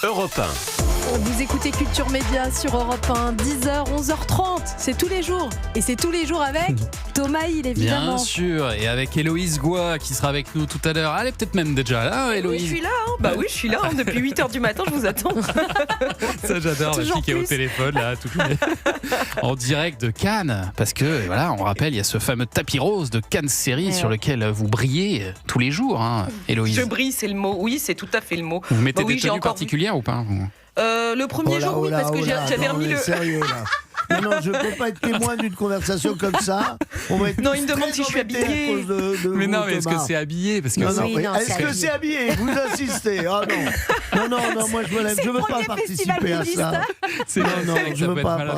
Europe 1. Vous écoutez Culture Média sur Europe 1, 10h, 11h30, c'est tous les jours. Et c'est tous les jours avec Thomas Hill, évidemment. Bien sûr, et avec Héloïse Goua qui sera avec nous tout à l'heure. Elle est peut-être même déjà là, Héloïse. Oui, je suis là, oui, je suis là. Depuis 8h du matin, je vous attends. Ça, j'adore, la fille qui est au téléphone, là, en direct de Cannes. Parce que, voilà, on rappelle, il y a ce fameux tapis rose de Cannes Série sur lequel vous brillez tous les jours, Héloïse. Je brille, c'est le mot. Oui, c'est tout à fait le mot. Vous mettez des tenues particulières ou pas le premier jour, oui, parce que j'avais remis le... Sérieux, là. Non, je ne peux pas être témoin d'une conversation comme ça. Non, il me demande si je suis habillée. Mais non, mais est-ce que c'est habillé parce que est-ce que c'est habillé? Vous insistez. Oh non, moi je me lève. Je ne veux pas participer à ça. Non, je ne veux pas.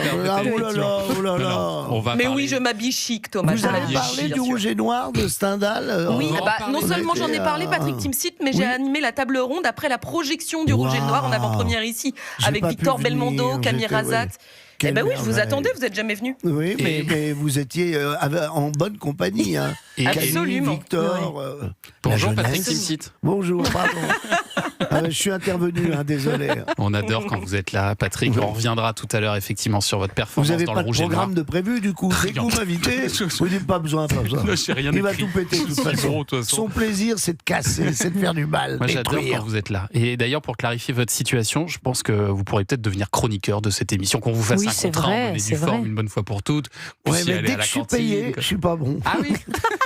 Oh là là. Mais oui, je m'habille chic, Thomas. Vous avez parlé du rouge et noir de Stendhal? Oui, non seulement j'en ai parlé, Patrick Timsit, mais j'ai animé la table ronde après la projection du rouge et noir en avant-première ici, avec Victor Belmondo, Camille Razat. Eh ben oui, je vous attendais, vous n'êtes jamais venu. Oui, mais vous étiez en bonne compagnie. Absolument. Victor. Bonjour Patrick Timsit. Bonjour, pardon. Je suis intervenu, désolé. On adore quand vous êtes là, Patrick. On reviendra tout à l'heure effectivement sur votre performance dans le rouge et noir. Vous n'avez pas de programme de prévu du coup? Dès que vous m'invitez, vous n'avez pas besoin. Il va tout péter de toute façon. Son plaisir, c'est de casser, c'est de faire du mal. Moi j'adore quand vous êtes là. Et d'ailleurs, pour clarifier votre situation, je pense que vous pourrez peut-être devenir chroniqueur de cette émission, qu'on vous fasse un contrat, on donne du forme une bonne fois pour toutes. Ouais, mais dès que je suis payé, je suis pas bon. Ah oui.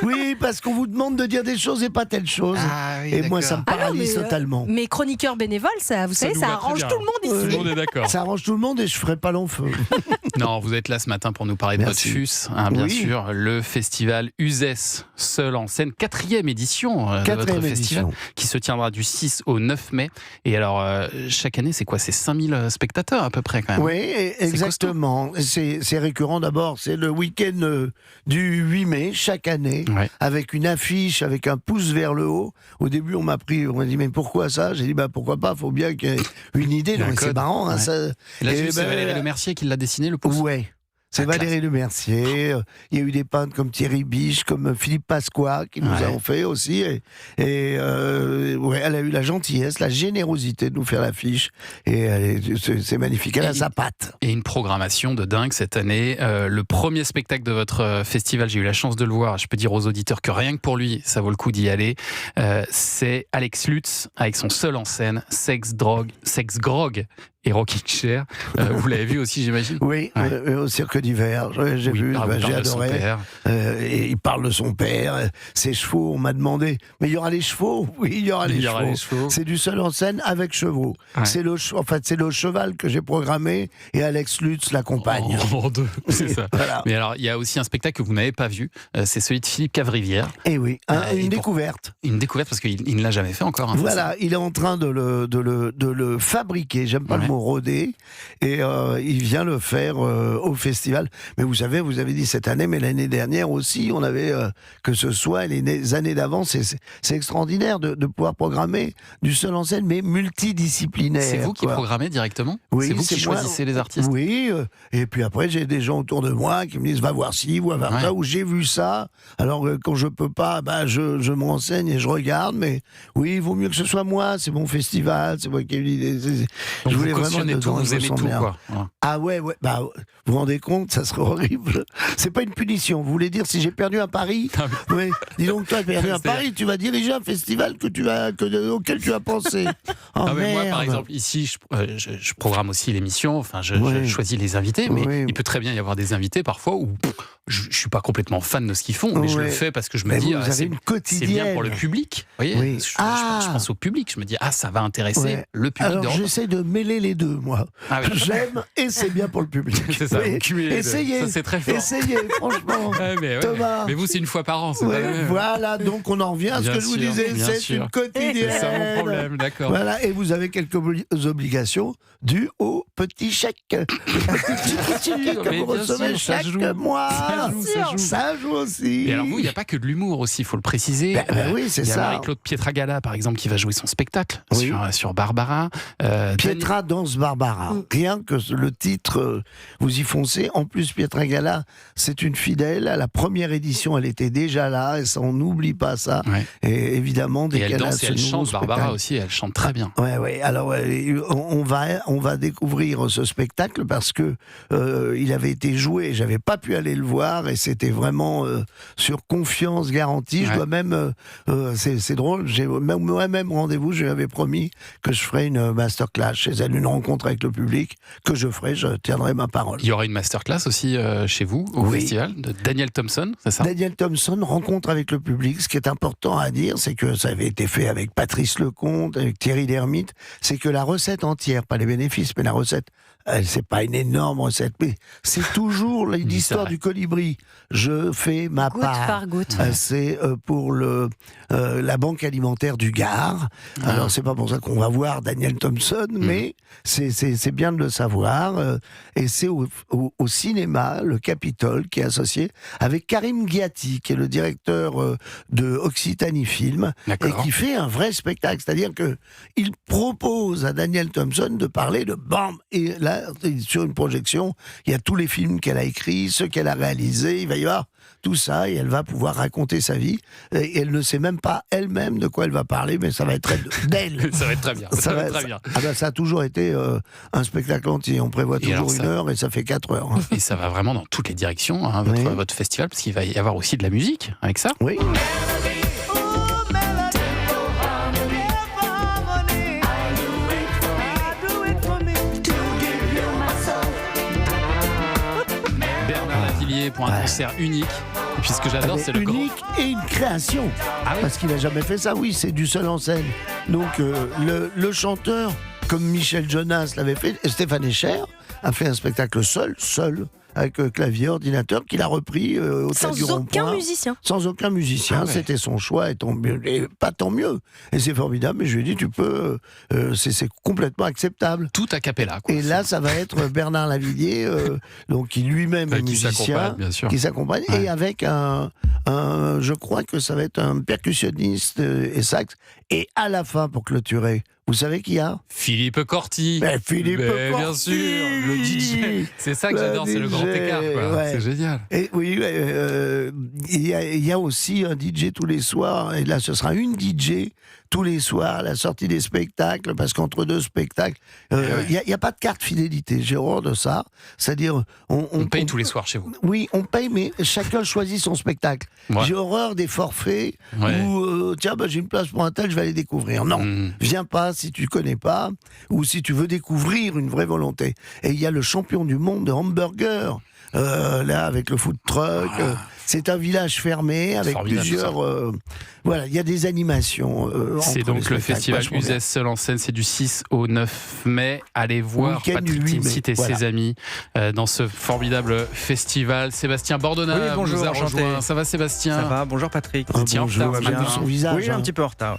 Oui, parce qu'on vous demande de dire des choses et pas telle chose. Et moi, ça me paralyse totalement. Mais chroniqueur bénévole, ça, vous savez, ça arrange tout le monde ici. Tout le monde est d'accord. Ça arrange tout le monde et je ferai pas long feu. Non, vous êtes là ce matin pour nous parler de votre FUS, bien sûr, le festival Uzès, seul en scène, 4e édition de votre festival, qui se tiendra du 6 au 9 mai. Et alors, chaque année, c'est quoi? C'est 5000 spectateurs à peu près quand même. Oui, exactement. C'est récurrent d'abord, c'est le week-end du 8 mai, chaque année, avec une affiche, avec un pouce vers le haut. Au début, on m'a dit, mais pourquoi ça? J'ai dit, pourquoi pas, faut bien qu'il y ait une idée. C'est marrant. Là, c'est Valérie Lemercier qui l'a dessiné, le pouce. Ouais. C'est Valérie Lemercier. Il y a eu des peintres comme Thierry Biche, comme Philippe Pasqua, qui nous ont fait aussi. Et elle a eu la gentillesse, la générosité de nous faire l'affiche. Et c'est magnifique. Elle a sa patte. Et une programmation de dingue cette année. Le premier spectacle de votre festival, j'ai eu la chance de le voir. Je peux dire aux auditeurs que rien que pour lui, ça vaut le coup d'y aller. C'est Alex Lutz avec son seul en scène, Sex, Grog et Rocking Chair. Vous l'avez vu aussi, j'imagine? Oui, au Cirque d'Hiver. J'ai vu, j'ai adoré. Et il parle de son père. Ses chevaux, on m'a demandé, mais il y aura les chevaux? Oui, il y aura les chevaux. C'est du seul en scène avec chevaux. C'est le cheval que j'ai programmé et Alex Lutz l'accompagne. C'est ça. Voilà. Mais alors, il y a aussi un spectacle que vous n'avez pas vu. C'est celui de Philippe Cavrivière. Et oui, une découverte. Une découverte parce qu'il ne l'a jamais fait encore. Voilà, il est en train de le fabriquer. J'aime pas le mot rodé, et il vient le faire au festival. Mais vous savez, vous avez dit cette année, mais l'année dernière aussi, on avait que ce soit les années d'avant, c'est extraordinaire de pouvoir programmer du seul en scène, mais multidisciplinaire. C'est vous qui programmez directement? Oui, c'est vous qui choisissez les artistes? Oui, et puis après j'ai des gens autour de moi qui me disent va voir ci, va voir ça, ou j'ai vu ça. Alors quand je peux pas, je me renseigne et je regarde, mais oui, il vaut mieux que ce soit moi, c'est mon festival, c'est moi qui ai eu l'idée. Je voulais vraiment tout, vous aimez tout, quoi. Ah ouais, vous vous rendez compte, ça serait horrible. C'est pas une punition. Vous voulez dire si j'ai perdu un pari? Oui. Dis donc, toi, perdu un pari, tu vas diriger un festival auquel tu as pensé. Moi, par exemple, ici, je programme aussi l'émission. Enfin, je choisis les invités, mais il peut très bien y avoir des invités parfois où je suis pas complètement fan de ce qu'ils font, mais je le fais parce que je me dis c'est bien pour le public. Vous voyez, je pense au public. Je me dis ça va intéresser le public. Alors j'essaie de mêler les deux, moi. J'aime et c'est bien pour le public. C'est ça. Essayez. Ça, c'est très fort. Essayez, franchement. Thomas. Mais vous, c'est une fois par an. Voilà, donc on en revient à ce que je vous disais. C'est une quotidienne. C'est ça mon problème, d'accord. Voilà, et vous avez quelques obligations dues au petit chèque. Le petit chèque que vous recevez chaque mois. Ça joue aussi. Et alors vous, il n'y a pas que de l'humour aussi, il faut le préciser. Oui, c'est ça. Il y a Marie-Claude Pietragala, par exemple, qui va jouer son spectacle sur Barbara. Pietra danse Barbara. Rien que le titre, vous y foncez. En plus, Pietragala, c'est une fidèle. À la première édition, elle était déjà là, et ça, on n'oublie pas ça. Ouais. Et évidemment, dès qu'elle danse, elle chante. Barbara aussi, elle chante très bien. Ouais. Alors, on va découvrir ce spectacle parce que il avait été joué. J'avais pas pu aller le voir, et c'était vraiment sur confiance garantie. Je dois même, c'est drôle. J'ai moi-même rendez-vous. Je lui avais promis que je ferais une masterclass chez elle, une rencontre avec le public que je ferai. Je tiendrai ma parole. Il y aura une masterclass aussi chez vous au festival de Daniel Thompson, c'est ça? Daniel Thompson, rencontre avec le public. Ce qui est important à dire, c'est que ça avait été fait avec Patrice Lecomte, avec Thierry Lhermitte. C'est que la recette entière, pas les bénéfices, mais la recette, c'est pas une énorme recette, mais c'est toujours l'histoire du colibri. Je fais ma part. Goutte par goutte. C'est pour la banque alimentaire du Gard. Alors c'est pas pour ça qu'on va voir Daniel Thompson, mais c'est bien de le savoir. Et c'est au cinéma, le Capitole, qui est associé avec Karim Ghiati, qui est le directeur de Occitanie Film, et qui fait un vrai spectacle. C'est-à-dire que il propose à Daniel Thompson de parler de BAM. Et là, sur une projection, il y a tous les films qu'elle a écrits, ceux qu'elle a réalisés, il va y avoir tout ça, et elle va pouvoir raconter sa vie. Et elle ne sait même pas elle-même de quoi elle va parler, mais ça va être d'elle. Ça va être très bien. Ça va être très bien. Ça a toujours été un spectacle entier. On prévoit toujours une heure et ça fait 4 heures. Et ça va vraiment dans toutes les directions, votre festival, parce qu'il va y avoir aussi de la musique avec ça. Oui. Pour un concert unique. Et puis ce que j'adore, c'est le unique et une création. Parce qu'il n'a jamais fait ça. Oui, c'est du seul en scène. Donc le chanteur, comme Michel Jonas l'avait fait, Stéphane Echer a fait un spectacle seul, avec clavier, ordinateur, qu'il a repris au Théâtre du Rond-Point. Sans aucun musicien. C'était son choix, et pas tant mieux. Et c'est formidable, mais je lui ai dit, tu peux, c'est complètement acceptable. Tout a cappella, quoi. Et là, ça va être Bernard Lavillier, donc qui lui-même est musicien, qui s'accompagne, et avec je crois que ça va être un percussionniste et sax. Et à la fin, pour clôturer, vous savez qui y a? Philippe Corti. Philippe Corti, bien sûr, le DJ. C'est ça que j'adore, c'est le grand écart. C'est génial. Et oui, il y a aussi un DJ tous les soirs. Et là, ce sera une DJ tous les soirs à la sortie des spectacles, parce qu'entre deux spectacles, il n'y a pas de carte fidélité. J'ai horreur de ça. C'est-à-dire, on paye tous les soirs chez vous. Oui, on paye, mais chacun choisit son spectacle. J'ai horreur des forfaits où tiens, j'ai une place pour un tel, je vais aller découvrir. Non, viens pas si tu connais pas, ou si tu veux découvrir une vraie volonté. Et il y a le champion du monde de hamburger. Là, avec le food truck, c'est un village fermé avec plusieurs. Voilà, il y a des animations. C'est donc le festival Uzès seul en scène, c'est du 6 au 9 mai. Allez voir Patrick Timsit et ses amis dans ce formidable festival. Sébastien Bordonnat nous a rejoint. Ça va, Sébastien? Ça va, bonjour Patrick. Vous étiez en retard ce matin. Oui, un petit peu en retard.